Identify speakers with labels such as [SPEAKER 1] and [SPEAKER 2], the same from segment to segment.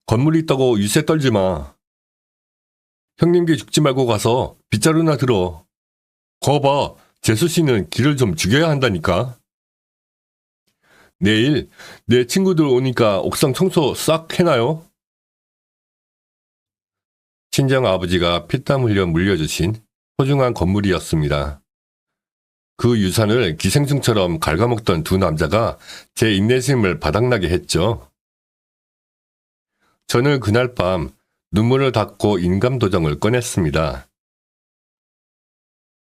[SPEAKER 1] 건물이 있다고 유세 떨지 마. 형님께 죽지 말고 가서 빗자루나 들어. 거봐, 재수 씨는 길을 좀 죽여야 한다니까. 내일 내 친구들 오니까 옥상 청소 싹 해놔요. 친정 아버지가 피땀 흘려 물려주신 소중한 건물이었습니다. 그 유산을 기생충처럼 갉아먹던 두 남자가 제 인내심을 바닥나게 했죠. 저는 그날 밤 눈물을 닦고 인감도장을 꺼냈습니다.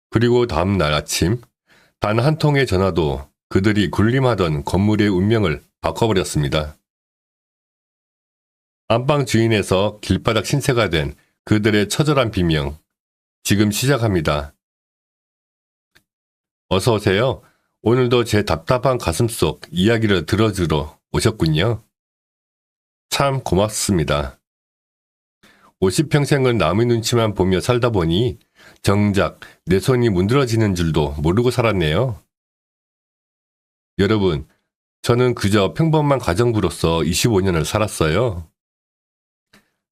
[SPEAKER 1] 그리고 다음 날 아침 단 한 통의 전화도 그들이 군림하던 건물의 운명을 바꿔버렸습니다. 안방 주인에서 길바닥 신세가 된 그들의 처절한 비명. 지금 시작합니다. 어서 오세요. 오늘도 제 답답한 가슴속 이야기를 들어주러 오셨군요. 참 고맙습니다. 50평생을 남의 눈치만 보며 살다 보니 정작 내 손이 문드러지는 줄도 모르고 살았네요. 여러분, 저는 그저 평범한 가정부로서 25년을 살았어요.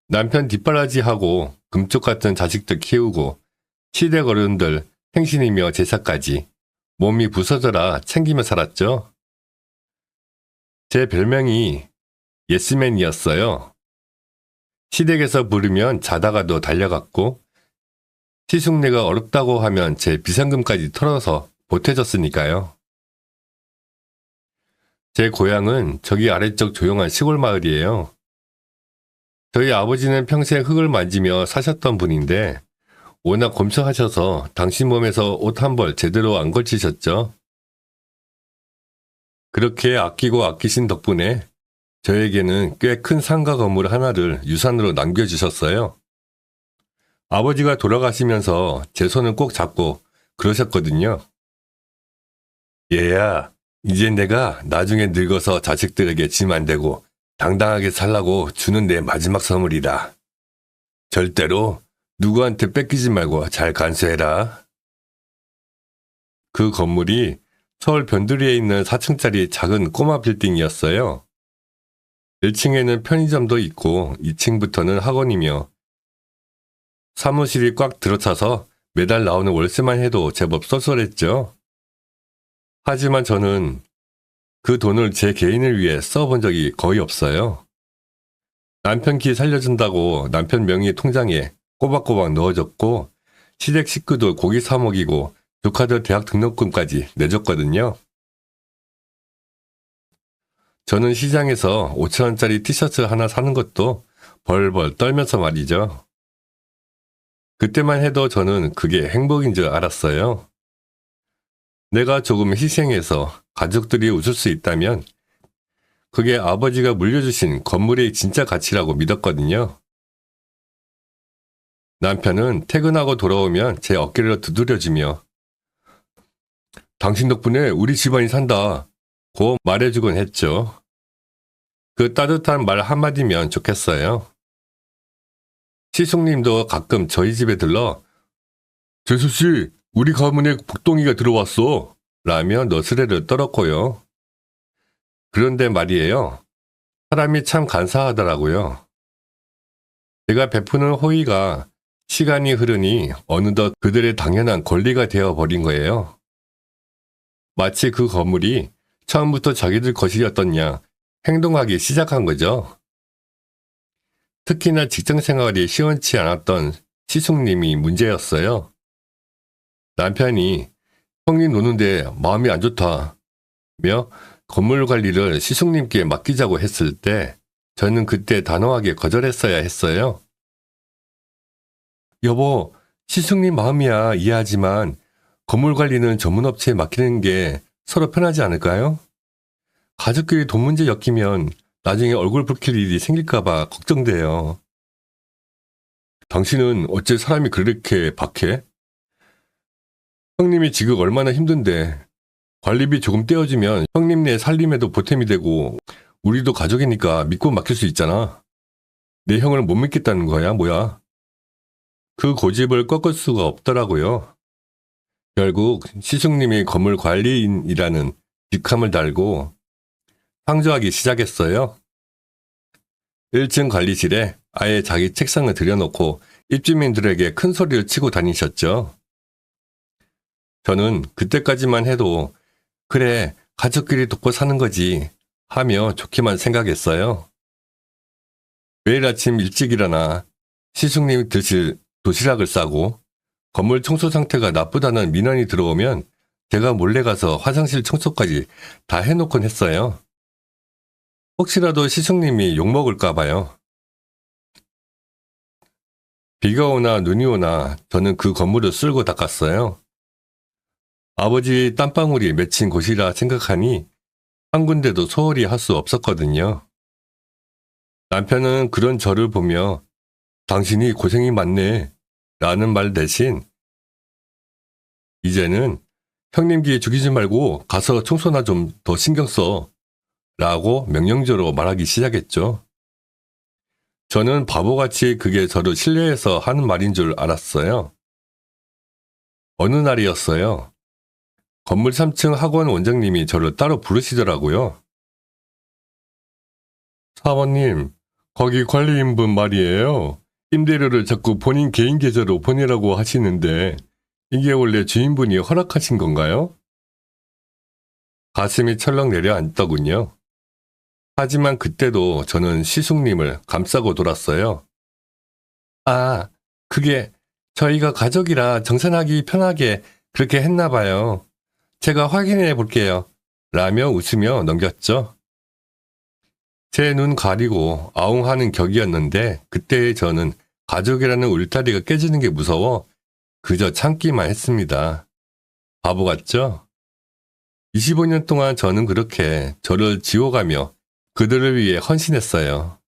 [SPEAKER 1] 남편 뒷바라지하고 금쪽 같은 자식들 키우고 시댁 어른들 행신이며 제사까지 몸이 부서져라 챙기며 살았죠. 제 별명이 예스맨이었어요. 시댁에서 부르면 자다가도 달려갔고 시숙내가 어렵다고 하면 제 비상금까지 털어서 보태줬으니까요. 제 고향은 저기 아래쪽 조용한 시골 마을이에요. 저희 아버지는 평생 흙을 만지며 사셨던 분인데 워낙 검소하셔서 당신 몸에서 옷 한 벌 제대로 안 걸치셨죠. 그렇게 아끼고 아끼신 덕분에 저에게는 꽤 큰 상가 건물 하나를 유산으로 남겨주셨어요. 아버지가 돌아가시면서 제 손을 꼭 잡고 그러셨거든요. 얘야, 이제 내가 나중에 늙어서 자식들에게 짐 안 되고 당당하게 살라고 주는 내 마지막 선물이다. 절대로 누구한테 뺏기지 말고 잘 간수해라. 그 건물이 서울 변두리에 있는 4층짜리 작은 꼬마 빌딩이었어요. 1층에는 편의점도 있고 2층부터는 학원이며 사무실이 꽉 들어차서 매달 나오는 월세만 해도 제법 쏠쏠했죠. 하지만 저는 그 돈을 제 개인을 위해 써본 적이 거의 없어요. 남편 키 살려준다고 남편 명의 통장에 꼬박꼬박 넣어줬고 시댁 식구도 고기 사 먹이고 조카들 대학 등록금까지 내줬거든요. 저는 시장에서 5,000원짜리 티셔츠 하나 사는 것도 벌벌 떨면서 말이죠. 그때만 해도 저는 그게 행복인 줄 알았어요. 내가 조금 희생해서 가족들이 웃을 수 있다면 그게 아버지가 물려주신 건물의 진짜 가치라고 믿었거든요. 남편은 퇴근하고 돌아오면 제 어깨를 두드려주며 당신 덕분에 우리 집안이 산다 고 말해주곤 했죠. 그 따뜻한 말 한마디면 좋겠어요. 시숙님도 가끔 저희 집에 들러 재수씨, 우리 가문에 복동이가 들어왔어 라며 너스레를 떨었고요. 그런데 말이에요. 사람이 참 간사하더라고요. 제가 베푸는 호의가 시간이 흐르니 어느덧 그들의 당연한 권리가 되어버린 거예요. 마치 그 건물이 처음부터 자기들 것이었던 양 행동하기 시작한 거죠. 특히나 직장생활이 시원치 않았던 시숙님이 문제였어요. 남편이 형님 노는데 마음이 안 좋다며 건물 관리를 시숙님께 맡기자고 했을 때 저는 그때 단호하게 거절했어야 했어요. 여보, 시숙님 마음이야 이해하지만 건물 관리는 전문업체에 맡기는 게 서로 편하지 않을까요? 가족끼리 돈 문제 엮이면 나중에 얼굴 붉힐 일이 생길까봐 걱정돼요. 당신은 어째 사람이 그렇게 박해? 형님이 지금 얼마나 힘든데 관리비 조금 떼어주면 형님네 살림에도 보탬이 되고 우리도 가족이니까 믿고 맡길 수 있잖아. 내 형을 못 믿겠다는 거야 뭐야? 그 고집을 꺾을 수가 없더라고요. 결국 시숙님이 건물 관리인이라는 직함을 달고 상주하기 시작했어요. 1층 관리실에 아예 자기 책상을 들여놓고 입주민들에게 큰 소리를 치고 다니셨죠. 저는 그때까지만 해도 그래, 가족끼리 돕고 사는 거지 하며 좋게만 생각했어요. 매일 아침 일찍 일어나 시숙님이 드실 도시락을 싸고 건물 청소 상태가 나쁘다는 민원이 들어오면 제가 몰래 가서 화장실 청소까지 다 해놓곤 했어요. 혹시라도 시숙님이 욕먹을까 봐요. 비가 오나 눈이 오나 저는 그 건물을 쓸고 닦았어요. 아버지 땀방울이 맺힌 곳이라 생각하니 한 군데도 소홀히 할 수 없었거든요. 남편은 그런 저를 보며 당신이 고생이 많네 라는 말 대신 이제는 형님 귀에 죽이지 말고 가서 청소나 좀 더 신경 써 라고 명령조로 말하기 시작했죠. 저는 바보같이 그게 저를 신뢰해서 하는 말인 줄 알았어요. 어느 날이었어요. 건물 3층 학원 원장님이 저를 따로 부르시더라고요. 사모님, 거기 관리인분 말이에요. 임대료를 자꾸 본인 개인 계좌로 보내라고 하시는데 이게 원래 주인분이 허락하신 건가요? 가슴이 철렁 내려앉더군요. 하지만 그때도 저는 시숙님을 감싸고 돌았어요. 아, 그게 저희가 가족이라 정산하기 편하게 그렇게 했나 봐요. 제가 확인해 볼게요. 라며 웃으며 넘겼죠. 제 눈 가리고 아웅하는 격이었는데 그때의 저는 가족이라는 울타리가 깨지는 게 무서워 그저 참기만 했습니다. 바보 같죠? 25년 동안 저는 그렇게 저를 지워가며 그들을 위해 헌신했어요.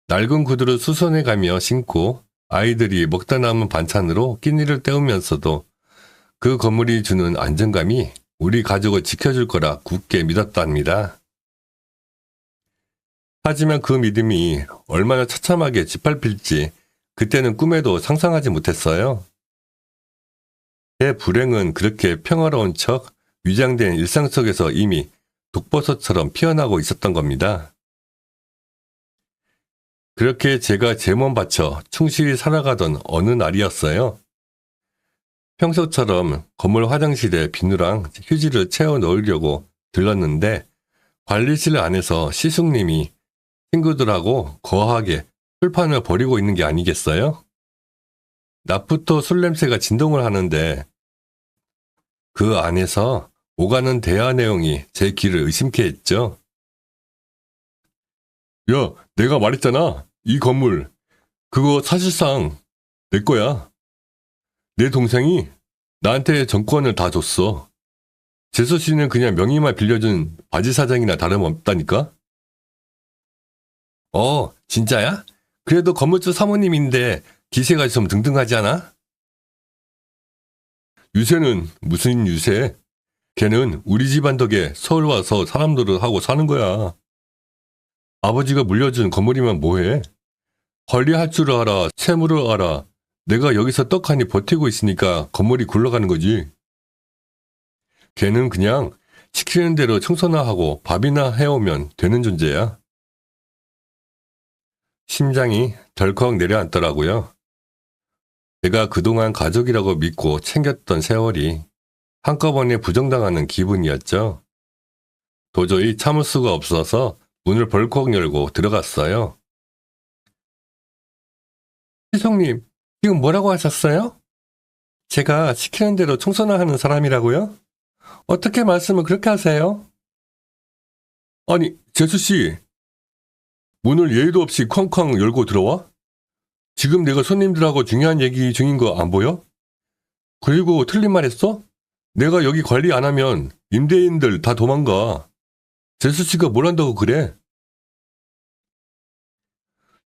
[SPEAKER 1] 낡은 구두를 수선해가며 신고 아이들이 먹다 남은 반찬으로 끼니를 때우면서도 그 건물이 주는 안정감이 우리 가족을 지켜줄 거라 굳게 믿었답니다. 하지만 그 믿음이 얼마나 처참하게 짓밟힐지 그때는 꿈에도 상상하지 못했어요. 제 불행은 그렇게 평화로운 척 위장된 일상 속에서 이미 독버섯처럼 피어나고 있었던 겁니다. 그렇게 제가 제 몸 바쳐 충실히 살아가던 어느 날이었어요. 평소처럼 건물 화장실에 비누랑 휴지를 채워 넣으려고 들렀는데 관리실 안에서 시숙님이 친구들하고 거하게 술판을 벌이고 있는 게 아니겠어요? 낮부터 술 냄새가 진동을 하는데 그 안에서 오가는 대화 내용이 제 귀를 의심케 했죠. 야, 내가 말했잖아. 이 건물 그거 사실상 내 거야. 내 동생이 나한테 정권을 다 줬어. 재수 씨는 그냥 명의만 빌려준 바지 사장이나 다름없다니까? 진짜야? 그래도 건물주 사모님인데 기세가 좀 등등하지 않아? 유세는 무슨 유세? 걔는 우리 집안 덕에 서울 와서 사람 노릇하고 사는 거야. 아버지가 물려준 건물이면 뭐해? 관리할 줄 알아, 채무를 알아. 내가 여기서 떡하니 버티고 있으니까 건물이 굴러가는 거지. 걔는 그냥 시키는 대로 청소나 하고 밥이나 해오면 되는 존재야. 심장이 덜컥 내려앉더라고요. 제가 그동안 가족이라고 믿고 챙겼던 세월이 한꺼번에 부정당하는 기분이었죠. 도저히 참을 수가 없어서 문을 벌컥 열고 들어갔어요. 시숙님, 지금 뭐라고 하셨어요? 제가 시키는 대로 청소나 하는 사람이라고요? 어떻게 말씀을 그렇게 하세요? 아니, 재수씨, 문을 예의도 없이 쾅쾅 열고 들어와? 지금 내가 손님들하고 중요한 얘기 중인 거 안 보여? 그리고 틀린 말 했어? 내가 여기 관리 안 하면 임대인들 다 도망가. 재수씨가 뭘 한다고 그래?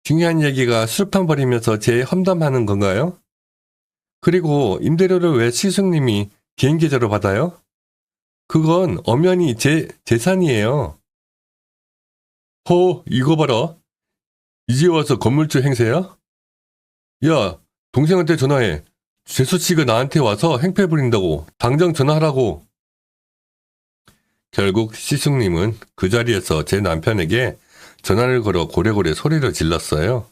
[SPEAKER 1] 중요한 얘기가 술판 벌이면서 제 험담하는 건가요? 그리고 임대료를 왜 시숙님이 개인 계좌로 받아요? 그건 엄연히 제 재산이에요. 이거 봐라. 이제 와서 건물주 행세야? 야, 동생한테 전화해. 재수씨가 나한테 와서 행패 부린다고. 당장 전화하라고. 결국 시숙님은 그 자리에서 제 남편에게 전화를 걸어 고래고래 소리를 질렀어요.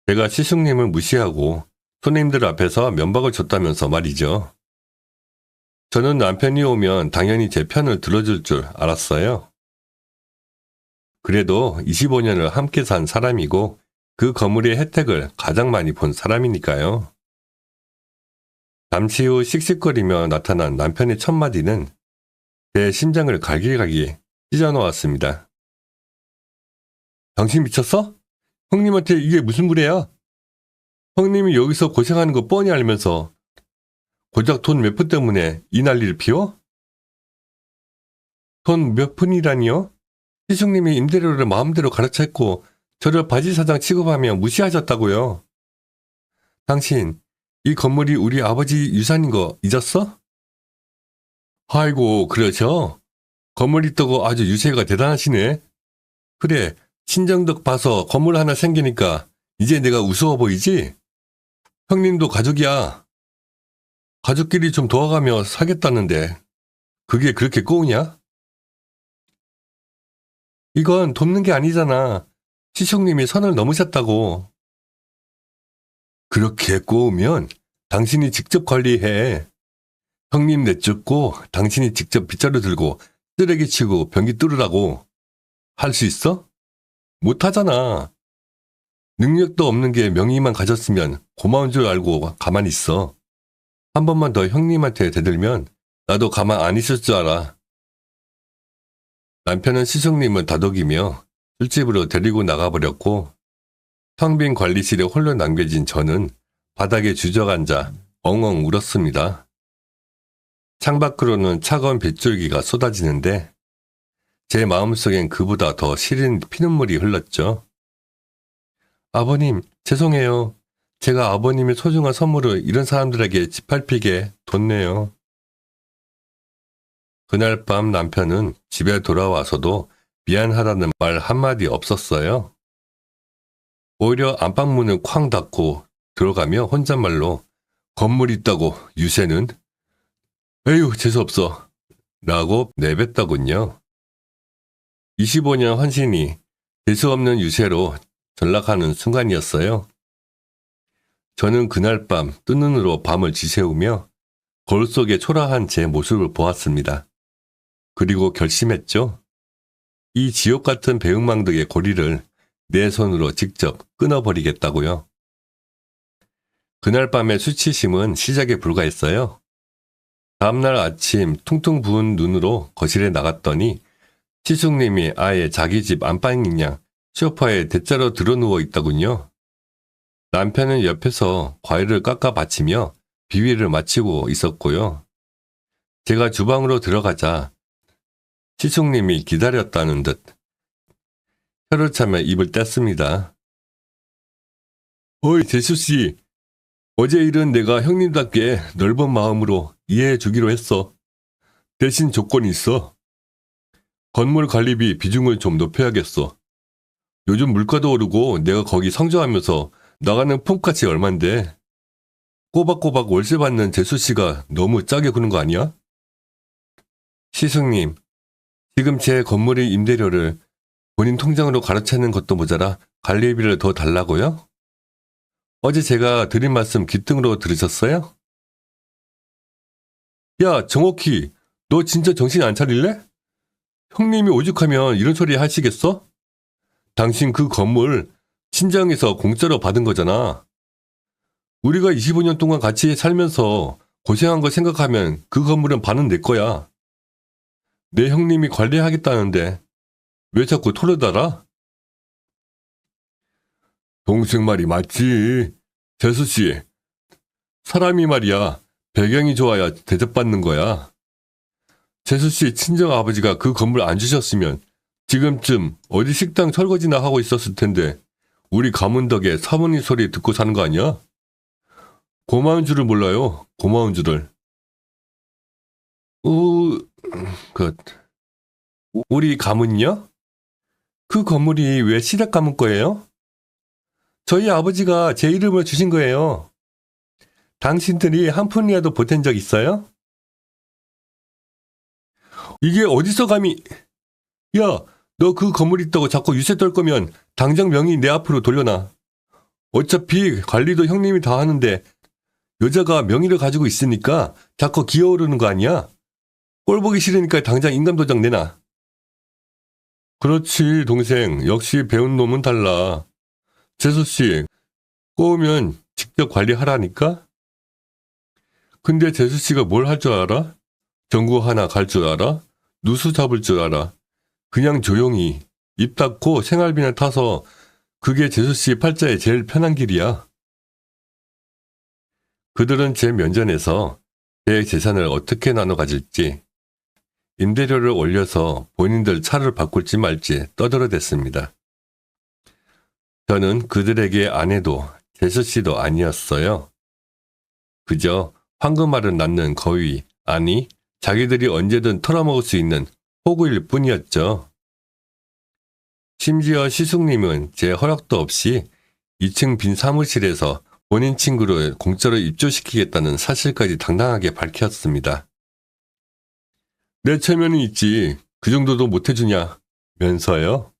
[SPEAKER 1] 제가 시숙님을 무시하고 손님들 앞에서 면박을 줬다면서 말이죠. 저는 남편이 오면 당연히 제 편을 들어줄 줄 알았어요. 그래도 25년을 함께 산 사람이고 그 건물의 혜택을 가장 많이 본 사람이니까요. 잠시 후 씩씩거리며 나타난 남편의 첫마디는 제 심장을 갈기갈기 찢어놓았습니다. 당신 미쳤어? 형님한테 이게 무슨 무례야? 형님이 여기서 고생하는 거 뻔히 알면서 고작 돈 몇 푼 때문에 이 난리를 피워? 돈 몇 푼이라니요? 시숙님이 임대료를 마음대로 갈아챘고 저를 바지사장 취급하며 무시하셨다고요. 당신, 이 건물이 우리 아버지 유산인 거 잊었어? 아이고, 그러죠? 건물 있다고 아주 유세가 대단하시네. 그래, 친정덕 봐서 건물 하나 생기니까 이제 내가 우스워 보이지? 형님도 가족이야. 가족끼리 좀 도와가며 살겠다는데 그게 그렇게 꼬우냐? 이건 돕는 게 아니잖아. 시숙님이 선을 넘으셨다고. 그렇게 꼬우면 당신이 직접 관리해. 형님 내쫓고 당신이 직접 빗자루 들고 쓰레기 치고 변기 뚫으라고. 할 수 있어? 못하잖아. 능력도 없는 게 명의만 가졌으면 고마운 줄 알고 가만히 있어. 한 번만 더 형님한테 대들면 나도 가만 안 있을 줄 알아. 남편은 시숙님을 다독이며 술집으로 데리고 나가버렸고 텅 빈 관리실에 홀로 남겨진 저는 바닥에 주저앉아 엉엉 울었습니다. 창밖으로는 차가운 빗줄기가 쏟아지는데 제 마음속엔 그보다 더 시린 피눈물이 흘렀죠. 아버님, 죄송해요. 제가 아버님의 소중한 선물을 이런 사람들에게 짓밟히게 뒀네요. 그날 밤 남편은 집에 돌아와서도 미안하다는 말 한마디 없었어요. 오히려 안방문을 쾅 닫고 들어가며 혼잣말로 건물 있다고 유세는? 에휴, 재수없어. 라고 내뱉더군요. 25년 헌신이 재수없는 유세로 전락하는 순간이었어요. 저는 그날 밤 뜬 눈으로 밤을 지새우며 거울 속에 초라한 제 모습을 보았습니다. 그리고 결심했죠. 이 지옥 같은 배은망덕의 고리를 내 손으로 직접 끊어버리겠다고요. 그날 밤의 수치심은 시작에 불과했어요. 다음날 아침 퉁퉁 부은 눈으로 거실에 나갔더니 시숙님이 아예 자기 집 안방인 양 소파에 대자로 드러누워 있더군요. 남편은 옆에서 과일을 깎아 바치며 비위를 마치고 있었고요. 제가 주방으로 들어가자 시숙님이 기다렸다는 듯 혀를 차며 입을 뗐습니다. 어이 재수씨, 어제 일은 내가 형님답게 넓은 마음으로 이해해 주기로 했어. 대신 조건이 있어. 건물 관리비 비중을 좀 높여야겠어. 요즘 물가도 오르고 내가 거기 상주하면서 나가는 폼값이 얼만데 꼬박꼬박 월세 받는 재수씨가 너무 짜게 구는 거 아니야? 시숙님, 지금 제 건물의 임대료를 본인 통장으로 갈아채는 것도 모자라 관리비를 더 달라고요? 어제 제가 드린 말씀 귀등으로 들으셨어요? 야, 정옥희, 너 진짜 정신 안 차릴래? 형님이 오죽하면 이런 소리 하시겠어? 당신 그 건물 친정에서 공짜로 받은 거잖아. 우리가 25년 동안 같이 살면서 고생한 거 생각하면 그 건물은 반은 내 거야. 내 형님이 관리하겠다는데 왜 자꾸 토를 달아? 동생 말이 맞지. 재수씨, 사람이 말이야 배경이 좋아야 대접받는 거야. 재수씨 친정아버지가 그 건물 안 주셨으면 지금쯤 어디 식당 설거지나 하고 있었을 텐데 우리 가문 덕에 사모님 소리 듣고 사는 거 아니야? 고마운 줄을 몰라요. 고마운 줄을. 우리 가문요? 그 건물이 왜 시댁 가문 거예요? 저희 아버지가 제 이름을 주신 거예요. 당신들이 한 푼이라도 보탠 적 있어요? 이게 어디서 감히... 야, 너 그 건물 있다고 자꾸 유세 떨 거면 당장 명의 내 앞으로 돌려놔. 어차피 관리도 형님이 다 하는데 여자가 명의를 가지고 있으니까 자꾸 기어오르는 거 아니야? 꼴 보기 싫으니까 당장 인감도장 내놔. 그렇지, 동생. 역시 배운 놈은 달라. 재수씨, 꼬우면 직접 관리하라니까? 근데 재수씨가 뭘 할 줄 알아? 전구 하나 갈 줄 알아? 누수 잡을 줄 알아? 그냥 조용히 입 닫고 생활비나 타서 그게 재수씨 팔자에 제일 편한 길이야. 그들은 제 면전에서 제 재산을 어떻게 나눠 가질지, 임대료를 올려서 본인들 차를 바꿀지 말지 떠들어댔습니다. 저는 그들에게 아내도 재수씨도 아니었어요. 그저 황금알을 낳는 거위, 아니 자기들이 언제든 털어먹을 수 있는 호구일 뿐이었죠. 심지어 시숙님은 제 허락도 없이 2층 빈 사무실에서 본인 친구를 공짜로 입주시키겠다는 사실까지 당당하게 밝혔습니다. 내 체면은 있지. 그 정도도 못 해주냐 면서요.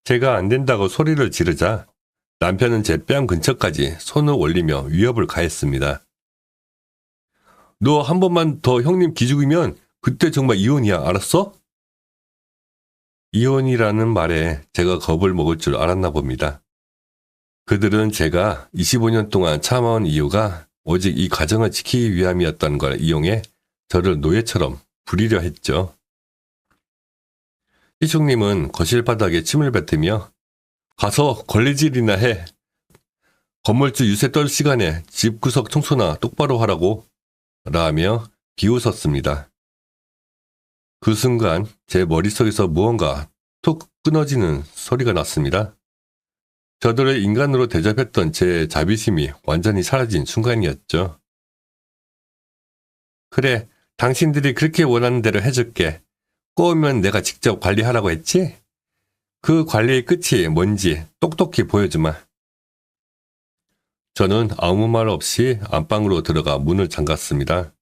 [SPEAKER 1] 제가 안 된다고 소리를 지르자 남편은 제 뺨 근처까지 손을 올리며 위협을 가했습니다. 너 한 번만 더 형님 기죽이면 그때 정말 이혼이야, 알았어? 이혼이라는 말에 제가 겁을 먹을 줄 알았나 봅니다. 그들은 제가 25년 동안 참아온 이유가 오직 이 가정을 지키기 위함이었다는 걸 이용해 저를 노예처럼 부리려 했죠. 희숙님은 거실 바닥에 침을 뱉으며 가서 걸레질이나 해. 건물주 유세 떨 시간에 집구석 청소나 똑바로 하라고 라며 비웃었습니다. 그 순간 제 머릿속에서 무언가 툭 끊어지는 소리가 났습니다. 저들을 인간으로 대접했던 제 자비심이 완전히 사라진 순간이었죠. 그래, 당신들이 그렇게 원하는 대로 해줄게. 꼬우면 내가 직접 관리하라고 했지? 그 관리의 끝이 뭔지 똑똑히 보여주마. 저는 아무 말 없이 안방으로 들어가 문을 잠갔습니다.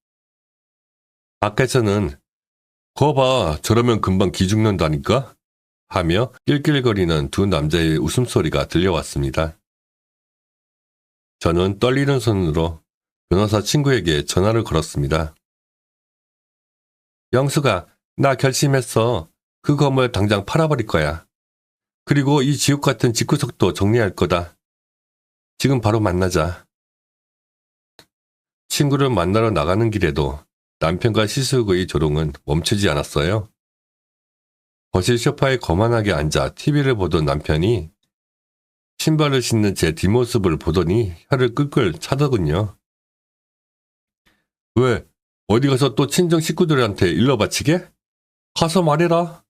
[SPEAKER 1] 밖에서는 거 봐, 저러면 금방 기죽는다니까? 하며 낄낄거리는 두 남자의 웃음소리가 들려왔습니다. 저는 떨리는 손으로 변호사 친구에게 전화를 걸었습니다. 영수가, 나 결심했어. 그 건물 당장 팔아버릴 거야. 그리고 이 지옥 같은 집구석도 정리할 거다. 지금 바로 만나자. 친구를 만나러 나가는 길에도 남편과 시숙의 조롱은 멈추지 않았어요. 거실 소파에 거만하게 앉아 TV를 보던 남편이 신발을 신는 제 뒷모습을 보더니 혀를 끌끌 차더군요. 왜? 어디 가서 또 친정 식구들한테 일러 바치게? 가서 말해라.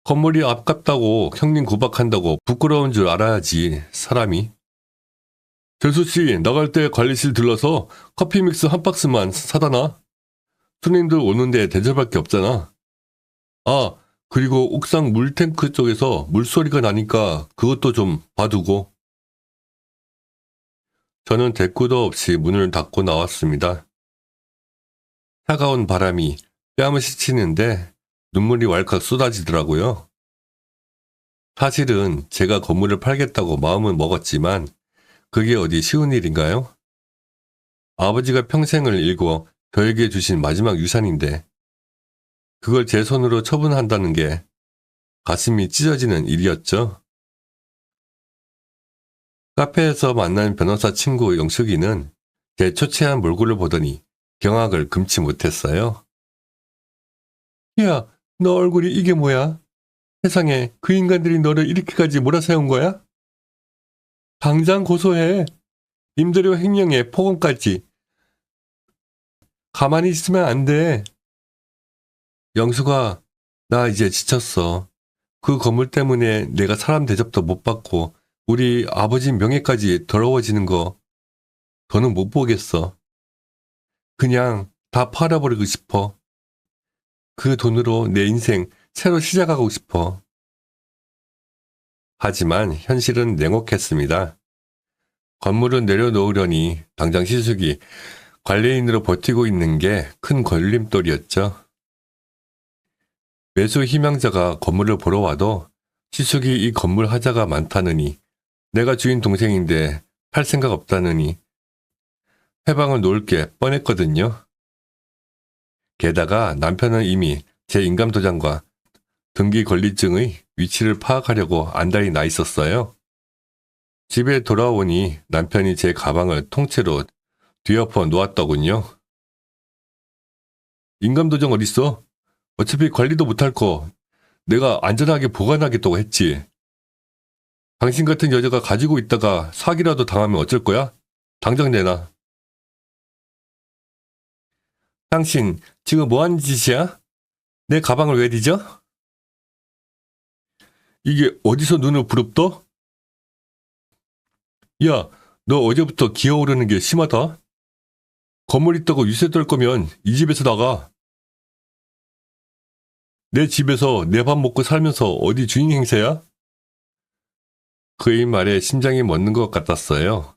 [SPEAKER 1] 건물이 아깝다고 형님 구박한다고 부끄러운 줄 알아야지, 사람이. 재수씨, 나갈 때 관리실 들러서 커피 믹스 한 박스만 사다 놔. 손님들 오는데 대접할 게 없잖아. 아, 그리고 옥상 물탱크 쪽에서 물소리가 나니까 그것도 좀 봐두고. 저는 대꾸도 없이 문을 닫고 나왔습니다. 차가운 바람이 뺨을 스치는데 눈물이 왈칵 쏟아지더라고요. 사실은 제가 건물을 팔겠다고 마음은 먹었지만 그게 어디 쉬운 일인가요? 아버지가 평생을 일궈 저에게 주신 마지막 유산인데 그걸 제 손으로 처분한다는 게 가슴이 찢어지는 일이었죠. 카페에서 만난 변호사 친구 영숙이는 제 초췌한 몰골을 보더니 경악을 금치 못했어요. 야, 너 얼굴이 이게 뭐야? 세상에 그 인간들이 너를 이렇게까지 몰아세운 거야? 당장 고소해. 임대료 횡령에 폭언까지. 가만히 있으면 안 돼. 영수가, 나 이제 지쳤어. 그 건물 때문에 내가 사람 대접도 못 받고 우리 아버지 명예까지 더러워지는 거 더는 못 보겠어. 그냥 다 팔아버리고 싶어. 그 돈으로 내 인생 새로 시작하고 싶어. 하지만 현실은 냉혹했습니다. 건물을 내려놓으려니 당장 시숙이 관리인으로 버티고 있는 게 큰 걸림돌이었죠. 매수 희망자가 건물을 보러 와도 시숙이 이 건물 하자가 많다느니 내가 주인 동생인데 팔 생각 없다느니 해방을 놓을 게 뻔했거든요. 게다가 남편은 이미 제 인감도장과 등기권리증의 위치를 파악하려고 안달이 나 있었어요. 집에 돌아오니 남편이 제 가방을 통째로 뒤엎어 놓았더군요. 인감도장 어딨어? 어차피 관리도 못할 거 내가 안전하게 보관하겠다고 했지. 당신 같은 여자가 가지고 있다가 사기라도 당하면 어쩔 거야? 당장 내놔. 당신 지금 뭐 하는 짓이야? 내 가방을 왜 뒤져? 이게 어디서 눈을 부릅떠? 야, 너 어제부터 기어오르는 게 심하다. 건물 있다고 유세 떨 거면 이 집에서 나가. 내 집에서 내 밥 먹고 살면서 어디 주인 행세야? 그의 말에 심장이 멎는 것 같았어요.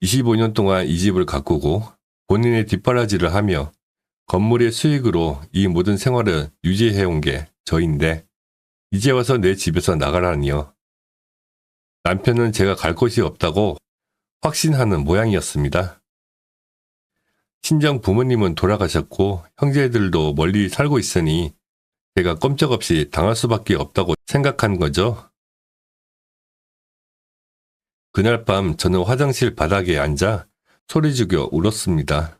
[SPEAKER 1] 25년 동안 이 집을 가꾸고 본인의 뒷바라지를 하며 건물의 수익으로 이 모든 생활을 유지해온 게 저인데 이제 와서 내 집에서 나가라니요. 남편은 제가 갈 곳이 없다고 확신하는 모양이었습니다. 친정 부모님은 돌아가셨고 형제들도 멀리 살고 있으니 제가 꼼짝없이 당할 수밖에 없다고 생각한 거죠. 그날 밤 저는 화장실 바닥에 앉아 소리 죽여 울었습니다.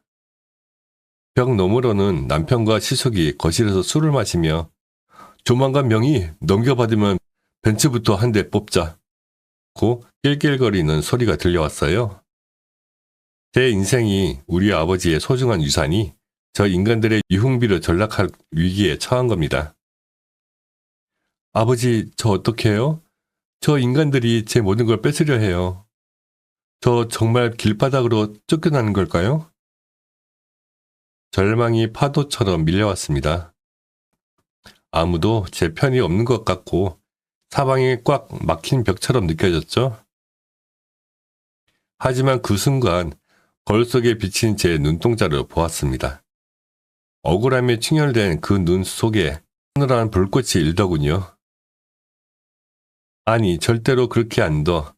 [SPEAKER 1] 벽 너머로는 남편과 시숙이 거실에서 술을 마시며 조만간 명의 넘겨받으면 벤츠부터 한 대 뽑자 고 낄낄거리는 소리가 들려왔어요. 제 인생이 우리 아버지의 소중한 유산이 저 인간들의 유흥비로 전락할 위기에 처한 겁니다. 아버지, 저 어떡해요? 저 인간들이 제 모든 걸 뺏으려 해요. 저 정말 길바닥으로 쫓겨나는 걸까요? 절망이 파도처럼 밀려왔습니다. 아무도 제 편이 없는 것 같고 사방이 꽉 막힌 벽처럼 느껴졌죠. 하지만 그 순간 거울 속에 비친 제 눈동자를 보았습니다. 억울함에 충혈된 그 눈 속에 서늘한 불꽃이 일더군요. 아니, 절대로 그렇게 안 둬.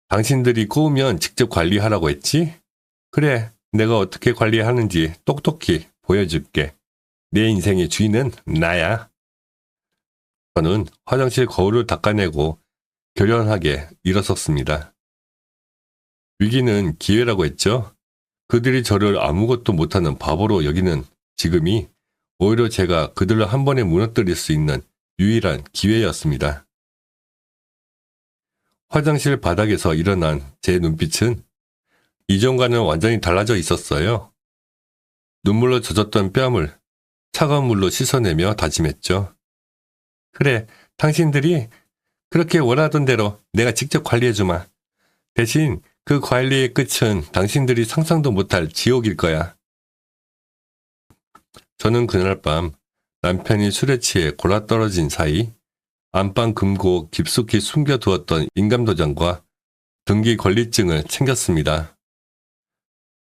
[SPEAKER 1] 당신들이 꼬우면 직접 관리하라고 했지? 그래, 내가 어떻게 관리하는지 똑똑히 보여줄게. 내 인생의 주인은 나야. 저는 화장실 거울을 닦아내고 결연하게 일어섰습니다. 위기는 기회라고 했죠. 그들이 저를 아무것도 못하는 바보로 여기는 지금이 오히려 제가 그들을 한 번에 무너뜨릴 수 있는 유일한 기회였습니다. 화장실 바닥에서 일어난 제 눈빛은 이전과는 완전히 달라져 있었어요. 눈물로 젖었던 뺨을 차가운 물로 씻어내며 다짐했죠. 그래, 당신들이 그렇게 원하던 대로 내가 직접 관리해주마. 대신 그 관리의 끝은 당신들이 상상도 못할 지옥일 거야. 저는 그날 밤 남편이 술에 취해 골아떨어진 사이 안방 금고 깊숙이 숨겨두었던 인감도장과 등기권리증을 챙겼습니다.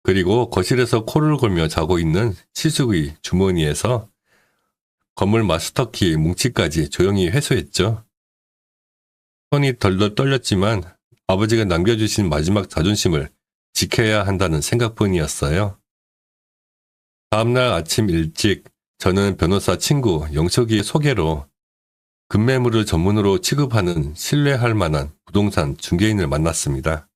[SPEAKER 1] 그리고 거실에서 코를 골며 자고 있는 시숙의 주머니에서 건물 마스터키 뭉치까지 조용히 회수했죠. 손이 덜덜 떨렸지만 아버지가 남겨주신 마지막 자존심을 지켜야 한다는 생각뿐이었어요. 다음날 아침 일찍 저는 변호사 친구 영석이의 소개로 급매물을 전문으로 취급하는 신뢰할 만한 부동산 중개인을 만났습니다.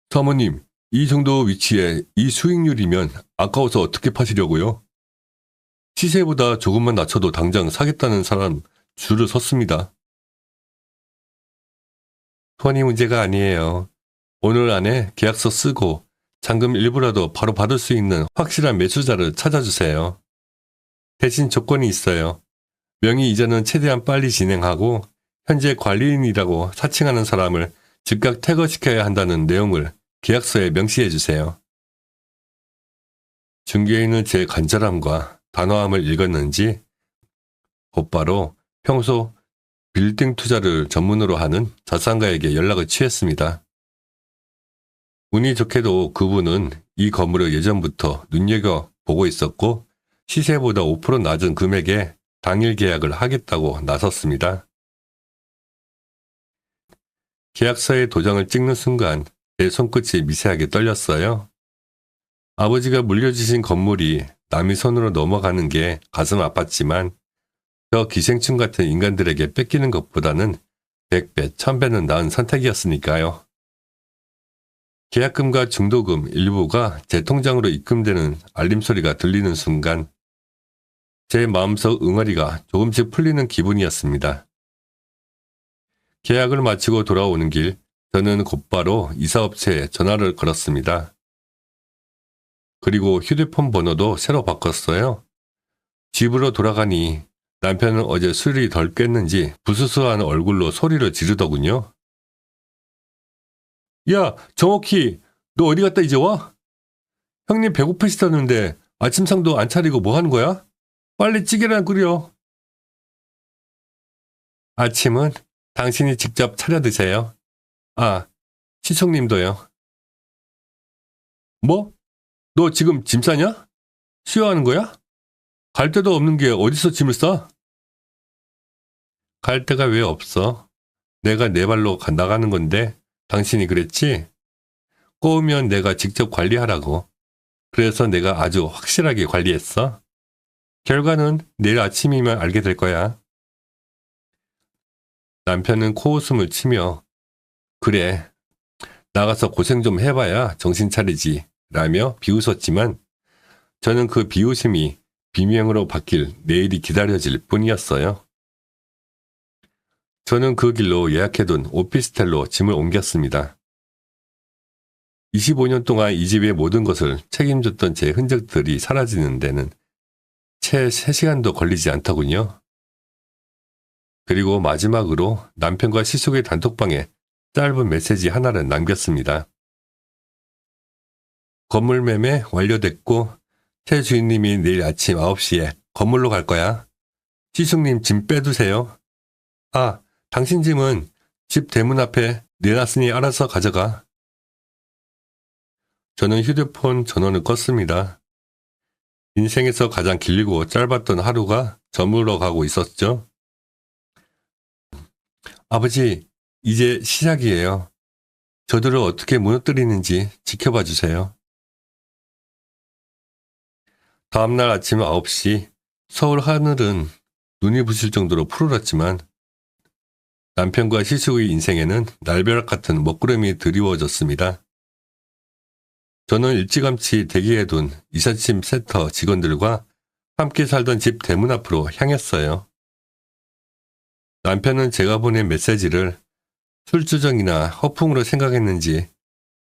[SPEAKER 1] 사모님, 이 정도 위치에 이 수익률이면 아까워서 어떻게 파시려고요? 시세보다 조금만 낮춰도 당장 사겠다는 사람 줄을 섰습니다. 돈이 문제가 아니에요. 오늘 안에 계약서 쓰고 잔금 일부라도 바로 받을 수 있는 확실한 매수자를 찾아주세요. 대신 조건이 있어요. 명의 이전은 최대한 빨리 진행하고 현재 관리인이라고 사칭하는 사람을 즉각 퇴거시켜야 한다는 내용을 계약서에 명시해 주세요. 중개인은 제 간절함과 단호함을 읽었는지 곧바로 평소 빌딩 투자를 전문으로 하는 자산가에게 연락을 취했습니다. 운이 좋게도 그분은 이 건물을 예전부터 눈여겨보고 있었고 시세보다 5% 낮은 금액에 당일 계약을 하겠다고 나섰습니다. 계약서에 도장을 찍는 순간 제 손끝이 미세하게 떨렸어요. 아버지가 물려주신 건물이 남의 손으로 넘어가는 게 가슴 아팠지만 저 기생충 같은 인간들에게 뺏기는 것보다는 100배, 1000배는 나은 선택이었으니까요. 계약금과 중도금 일부가 제 통장으로 입금되는 알림소리가 들리는 순간 제 마음속 응어리가 조금씩 풀리는 기분이었습니다. 계약을 마치고 돌아오는 길 저는 곧바로 이사업체에 전화를 걸었습니다. 그리고 휴대폰 번호도 새로 바꿨어요. 집으로 돌아가니 남편은 어제 술이 덜 깼는지 부스스한 얼굴로 소리를 지르더군요. 야, 정옥희, 너 어디 갔다 이제 와? 형님 배고프시다는데 아침상도 안 차리고 뭐 하는 거야? 빨리 찌개나 끓여. 아침은 당신이 직접 차려 드세요. 아, 시숙님도요. 뭐? 너 지금 짐 싸냐? 쉬어하는 거야? 갈 데도 없는 게 어디서 짐을 싸? 갈 데가 왜 없어? 내가 내 발로 나가는 건데 당신이 그랬지? 꼬우면 내가 직접 관리하라고. 그래서 내가 아주 확실하게 관리했어. 결과는 내일 아침이면 알게 될 거야. 남편은 코웃음을 치며 그래, 나가서 고생 좀 해봐야 정신 차리지 라며 비웃었지만 저는 그 비웃음이 비명으로 바뀔 내일이 기다려질 뿐이었어요. 저는 그 길로 예약해둔 오피스텔로 짐을 옮겼습니다. 25년 동안 이 집의 모든 것을 책임졌던 제 흔적들이 사라지는 데는 채 3시간도 걸리지 않더군요. 그리고 마지막으로 남편과 시숙의 단톡방에 짧은 메시지 하나를 남겼습니다. 건물 매매 완료됐고 새 주인님이 내일 아침 9시에 건물로 갈 거야. 시숙님 짐 빼두세요. 아, 당신 짐은 집 대문 앞에 내놨으니 알아서 가져가. 저는 휴대폰 전원을 껐습니다. 인생에서 가장 길고 짧았던 하루가 저물어 가고 있었죠. 아버지, 이제 시작이에요. 저들을 어떻게 무너뜨리는지 지켜봐 주세요. 다음날 아침 9시 서울 하늘은 눈이 부실 정도로 푸르렀지만 남편과 시숙의 인생에는 날벼락 같은 먹구름이 드리워졌습니다. 저는 일찌감치 대기해둔 이삿짐 센터 직원들과 함께 살던 집 대문 앞으로 향했어요. 남편은 제가 보낸 메시지를 술주정이나 허풍으로 생각했는지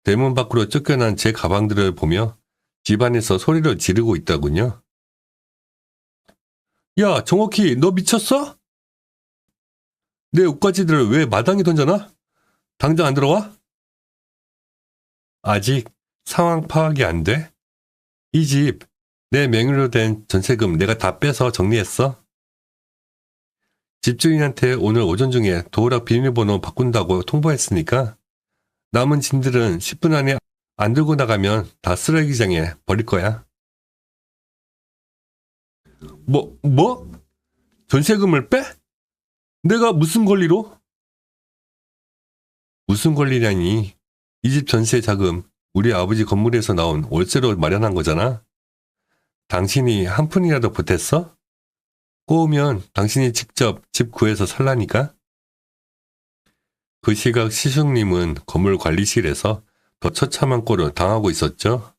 [SPEAKER 1] 대문 밖으로 쫓겨난 제 가방들을 보며 집안에서 소리를 지르고 있더군요. 야, 정옥희, 너 미쳤어? 내 옷가지들을 왜 마당에 던져놔? 당장 안 들어와? 아직 상황 파악이 안 돼? 이 집 내 명의로 된 전세금 내가 다 빼서 정리했어. 집주인한테 오늘 오전 중에 도어락 비밀번호 바꾼다고 통보했으니까 남은 짐들은 10분 안에 안 들고 나가면 다 쓰레기장에 버릴 거야. 뭐? 전세금을 빼? 내가 무슨 권리로? 무슨 권리냐니? 이 집 전세 자금 우리 아버지 건물에서 나온 월세로 마련한 거잖아. 당신이 한 푼이라도 보탰어? 꼬우면 당신이 직접 집 구해서 살라니까? 그 시각 시숙님은 건물 관리실에서 더 처참한 꼴을 당하고 있었죠.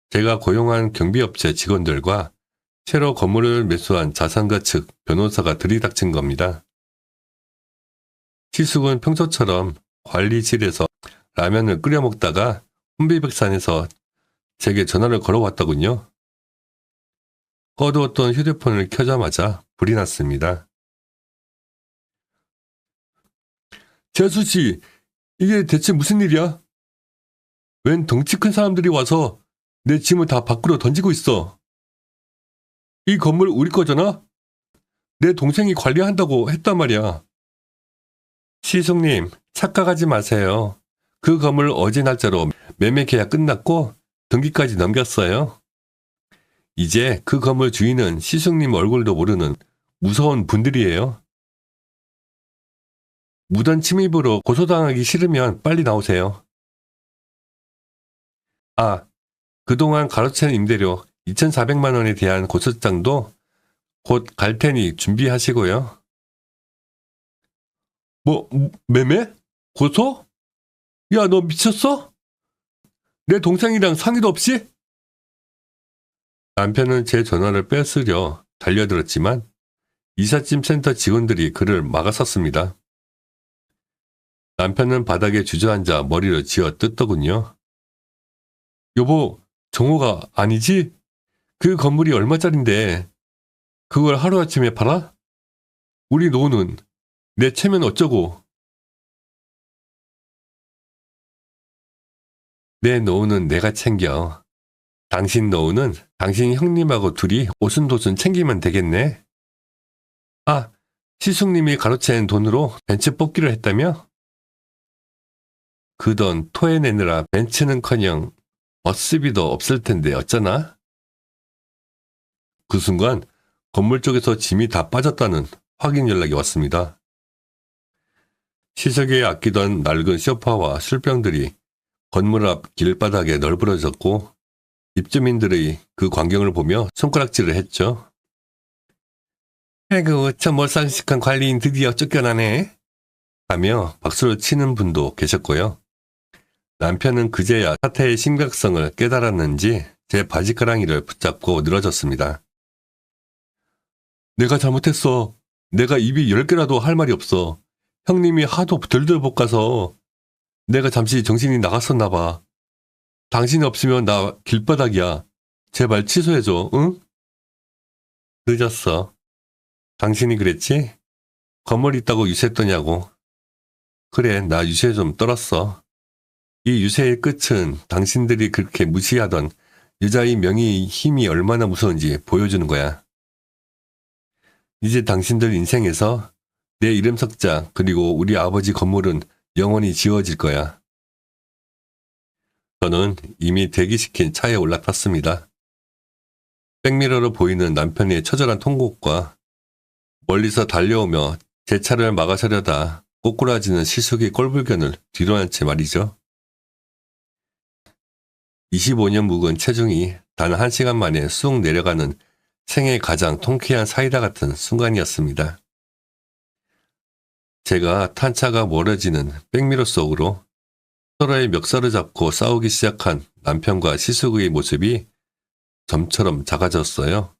[SPEAKER 1] 제가 고용한 경비업체 직원들과 새로 건물을 매수한 자산가 측 변호사가 들이닥친 겁니다. 시숙은 평소처럼 관리실에서 라면을 끓여 먹다가 혼비백산해서 제게 전화를 걸어왔더군요. 꺼두었던 휴대폰을 켜자마자 불이 났습니다. 재수씨, 이게 대체 무슨 일이야? 웬 덩치 큰 사람들이 와서 내 짐을 다 밖으로 던지고 있어. 이 건물 우리 거잖아? 내 동생이 관리한다고 했단 말이야. 시숙님, 착각하지 마세요. 그 건물 어제 날짜로 매매 계약 끝났고 등기까지 넘겼어요. 이제 그 건물 주인은 시숙님 얼굴도 모르는 무서운 분들이에요. 무단 침입으로 고소당하기 싫으면 빨리 나오세요. 아, 그동안 가로챈 임대료 2,400만 원에 대한 고소장도 곧 갈 테니 준비하시고요. 뭐, 매매? 고소? 야, 너 미쳤어? 내 동생이랑 상의도 없이? 남편은 제 전화를 뺏으려 달려들었지만 이삿짐 센터 직원들이 그를 막아섰습니다. 남편은 바닥에 주저앉아 머리를 쥐어 뜯더군요. 여보, 정호가 아니지? 그 건물이 얼마짜린데 그걸 하루아침에 팔아? 우리 노후는 내 체면 어쩌고? 내 노후는 내가 챙겨. 당신 노후는 당신 형님하고 둘이 오순도순 챙기면 되겠네. 아, 시숙님이 가로챈 돈으로 벤츠 뽑기를 했다며? 그 돈 토해내느라 벤츠는커녕 버스비도 없을 텐데 어쩌나? 그 순간 건물 쪽에서 짐이 다 빠졌다는 확인 연락이 왔습니다. 시석에 아끼던 낡은 소파와 술병들이 건물 앞 길바닥에 널브러졌고 입주민들의 그 광경을 보며 손가락질을 했죠. 아이고, 저 몰상식한 관리인 드디어 쫓겨나네. 하며 박수를 치는 분도 계셨고요. 남편은 그제야 사태의 심각성을 깨달았는지 제 바지가랑이를 붙잡고 늘어졌습니다. 내가 잘못했어. 내가 입이 10개라도 할 말이 없어. 형님이 하도 들들 볶아서 내가 잠시 정신이 나갔었나 봐. 당신이 없으면 나 길바닥이야. 제발 취소해줘, 응? 늦었어. 당신이 그랬지? 건물 있다고 유세했더냐고. 그래, 나 유세 좀 떨었어. 이 유세의 끝은 당신들이 그렇게 무시하던 여자의 명의의 힘이 얼마나 무서운지 보여주는 거야. 이제 당신들 인생에서 내 이름 석자 그리고 우리 아버지 건물은 영원히 지워질 거야. 저는 이미 대기시킨 차에 올라탔습니다. 백미러로 보이는 남편의 처절한 통곡과 멀리서 달려오며 제 차를 막아서려다 꼬꾸라지는 시숙의 꼴불견을 뒤로 한 채 말이죠. 25년 묵은 체중이 단 1시간 만에 쑥 내려가는 생애 가장 통쾌한 사이다 같은 순간이었습니다. 제가 탄 차가 멀어지는 백미러 속으로 서로의 멱살을 잡고 싸우기 시작한 남편과 시숙의 모습이 점처럼 작아졌어요.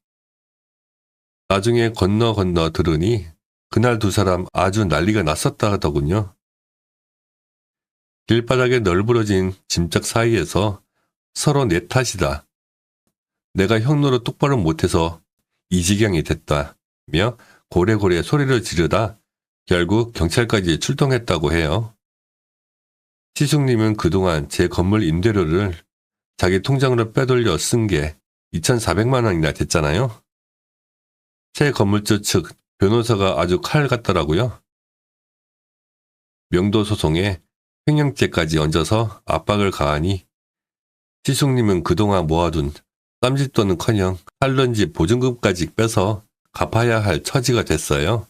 [SPEAKER 1] 나중에 건너 들으니 그날 두 사람 아주 난리가 났었다 하더군요. 길바닥에 널브러진 짐짝 사이에서 서로 내 탓이다. 내가 형노릇 똑바로 못해서 이 지경이 됐다며 고래고래 소리를 지르다 결국 경찰까지 출동했다고 해요. 시숙님은 그동안 제 건물 임대료를 자기 통장으로 빼돌려 쓴 게 2,400만 원이나 됐잖아요. 새 건물주 측 변호사가 아주 칼 같더라고요. 명도 소송에 횡령죄까지 얹어서 압박을 가하니 시숙님은 그동안 모아둔 쌈짓돈은커녕 살던지 보증금까지 빼서 갚아야 할 처지가 됐어요.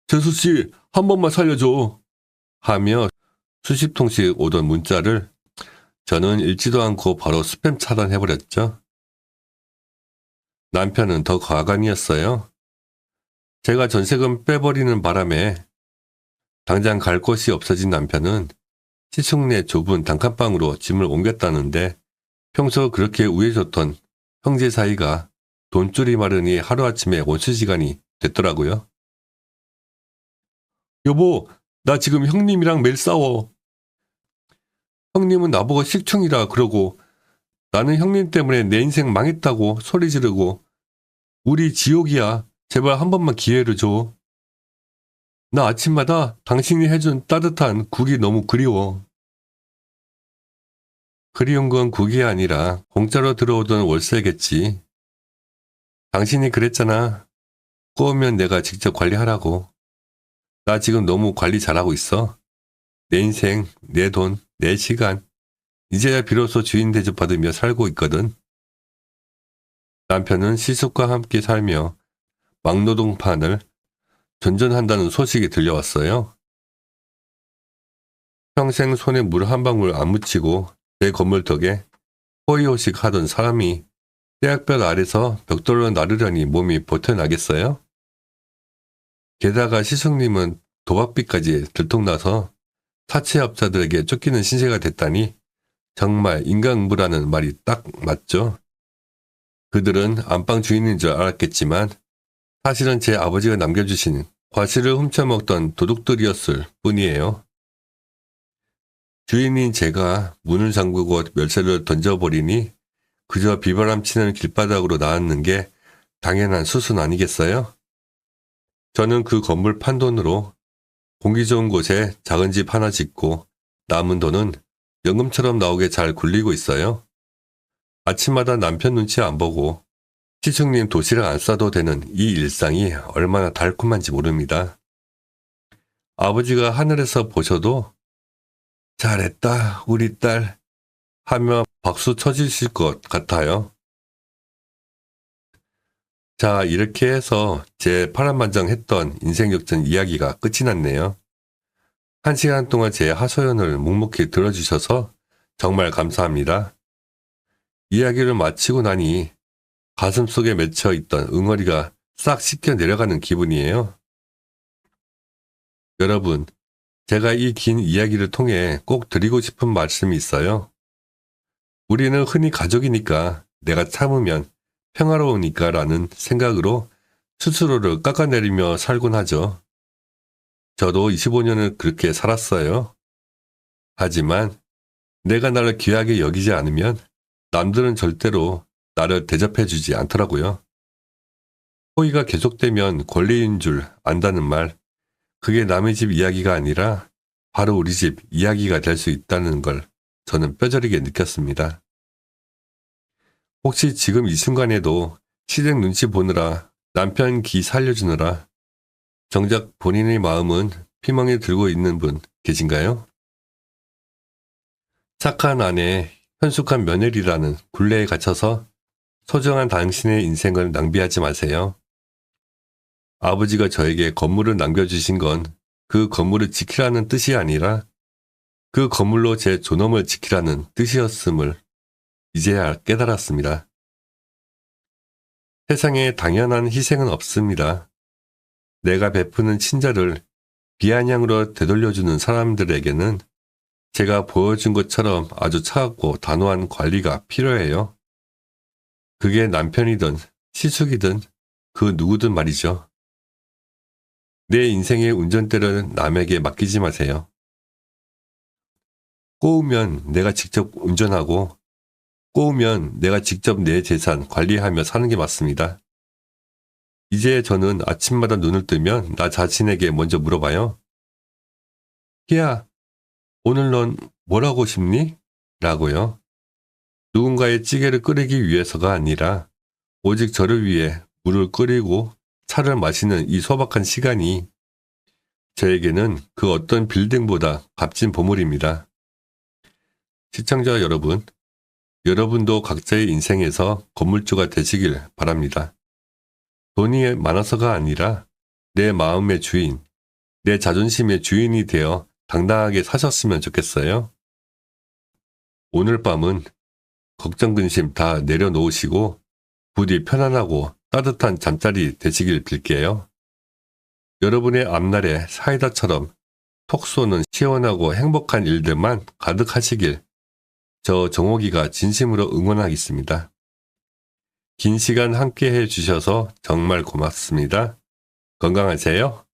[SPEAKER 1] 재수씨, 한 번만 살려줘. 하며 수십 통씩 오던 문자를 저는 읽지도 않고 바로 스팸 차단해버렸죠. 남편은 더 과감이었어요. 제가 전세금 빼버리는 바람에 당장 갈 곳이 없어진 남편은 시숙네 좁은 단칸방으로 짐을 옮겼다는데 평소 그렇게 우애좋던 형제 사이가 돈줄이 마르니 하루아침에 원수지간이 됐더라고요. 여보, 나 지금 형님이랑 매일 싸워. 형님은 나보고 식충이라 그러고 나는 형님 때문에 내 인생 망했다고 소리 지르고 우리 지옥이야. 제발 한 번만 기회를 줘. 나 아침마다 당신이 해준 따뜻한 국이 너무 그리워. 그리운 건 국이 아니라 공짜로 들어오던 월세겠지. 당신이 그랬잖아. 꼬우면 내가 직접 관리하라고. 나 지금 너무 관리 잘하고 있어. 내 인생, 내 돈, 내 시간. 이제야 비로소 주인 대접받으며 살고 있거든. 남편은 시숙과 함께 살며 막노동판을 전전한다는 소식이 들려왔어요. 평생 손에 물 한 방울 안 묻히고 내 건물 덕에 호의호식 하던 사람이 떼약볕 아래서 벽돌로 나르려니 몸이 버텨나겠어요? 게다가 시숙님은 도박비까지 들통나서 사채업자들에게 쫓기는 신세가 됐다니 정말 인간응보라는 말이 딱 맞죠. 그들은 안방 주인인 줄 알았겠지만 사실은 제 아버지가 남겨주신 과실을 훔쳐먹던 도둑들이었을 뿐이에요. 주인인 제가 문을 잠그고 열쇠를 던져버리니 그저 비바람 치는 길바닥으로 나왔는 게 당연한 수순 아니겠어요? 저는 그 건물 판돈으로 공기 좋은 곳에 작은 집 하나 짓고 남은 돈은 연금처럼 나오게 잘 굴리고 있어요. 아침마다 남편 눈치 안 보고 시숙님 도시락 안 싸도 되는 이 일상이 얼마나 달콤한지 모릅니다. 아버지가 하늘에서 보셔도 잘했다 우리 딸 하며 박수 쳐주실 것 같아요. 자, 이렇게 해서 제 파란만장했던 인생 역전 이야기가 끝이 났네요. 1시간 동안 제 하소연을 묵묵히 들어주셔서 정말 감사합니다. 이야기를 마치고 나니 가슴속에 맺혀 있던 응어리가 싹 씻겨 내려가는 기분이에요. 여러분, 제가 이 긴 이야기를 통해 꼭 드리고 싶은 말씀이 있어요. 우리는 흔히 가족이니까 내가 참으면 평화로우니까 라는 생각으로 스스로를 깎아내리며 살곤 하죠. 저도 25년을 그렇게 살았어요. 하지만 내가 나를 귀하게 여기지 않으면 남들은 절대로 나를 대접해주지 않더라고요. 호의가 계속되면 권리인 줄 안다는 말, 그게 남의 집 이야기가 아니라 바로 우리 집 이야기가 될 수 있다는 걸 저는 뼈저리게 느꼈습니다. 혹시 지금 이 순간에도 시댁 눈치 보느라 남편 기 살려주느라 정작 본인의 마음은 피멍에 들고 있는 분 계신가요? 착한 아내, 현숙한 며느리라는 굴레에 갇혀서 소중한 당신의 인생을 낭비하지 마세요. 아버지가 저에게 건물을 남겨주신 건 그 건물을 지키라는 뜻이 아니라 그 건물로 제 존엄을 지키라는 뜻이었음을 이제야 깨달았습니다. 세상에 당연한 희생은 없습니다. 내가 베푸는 친절을 비아냥으로 되돌려주는 사람들에게는 제가 보여준 것처럼 아주 차갑고 단호한 관리가 필요해요. 그게 남편이든 시숙이든 그 누구든 말이죠. 내 인생의 운전대를 남에게 맡기지 마세요. 꼬우면 내가 직접 운전하고 꼬우면 내가 직접 내 재산 관리하며 사는 게 맞습니다. 이제 저는 아침마다 눈을 뜨면 나 자신에게 먼저 물어봐요. 희야, 오늘 넌 뭘 하고 싶니? 라고요. 누군가의 찌개를 끓이기 위해서가 아니라 오직 저를 위해 물을 끓이고 차를 마시는 이 소박한 시간이 저에게는 그 어떤 빌딩보다 값진 보물입니다. 시청자 여러분, 여러분도 각자의 인생에서 건물주가 되시길 바랍니다. 돈이 많아서가 아니라 내 마음의 주인, 내 자존심의 주인이 되어 당당하게 사셨으면 좋겠어요. 오늘 밤은 걱정 근심 다 내려놓으시고 부디 편안하고 따뜻한 잠자리 되시길 빌게요. 여러분의 앞날에 사이다처럼 톡 쏘는 시원하고 행복한 일들만 가득하시길 저 정옥이가 진심으로 응원하겠습니다. 긴 시간 함께 해주셔서 정말 고맙습니다. 건강하세요.